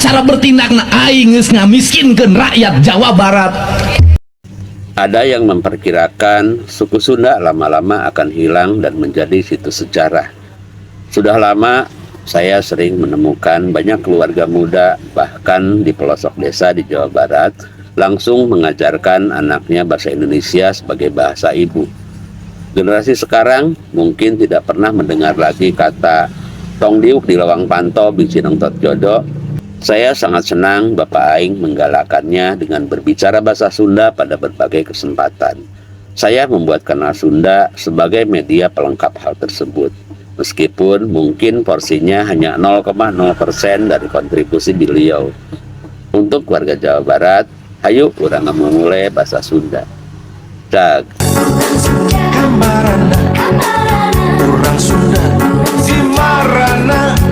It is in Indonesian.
cara bertindak aing geus ngamiskinkeun rakyat Jawa Barat. Ada yang memperkirakan suku Sunda lama-lama akan hilang dan menjadi situs sejarah. Sudah lama saya sering menemukan banyak keluarga muda, bahkan di pelosok desa di Jawa Barat, langsung mengajarkan anaknya bahasa Indonesia sebagai bahasa ibu. Generasi sekarang mungkin tidak pernah mendengar lagi kata tong diuk di lawang panto biji nongtot jodoh. Saya sangat senang Bapak Aing menggalakkannya dengan berbicara bahasa Sunda pada berbagai kesempatan. Saya membuat kanal Sunda sebagai media pelengkap hal tersebut. Meskipun mungkin porsinya hanya 0,0% dari kontribusi beliau. Untuk warga Jawa Barat, ayo urang memulai bahasa Sunda. Dag. Kambarana, orang Sunda, si Marana.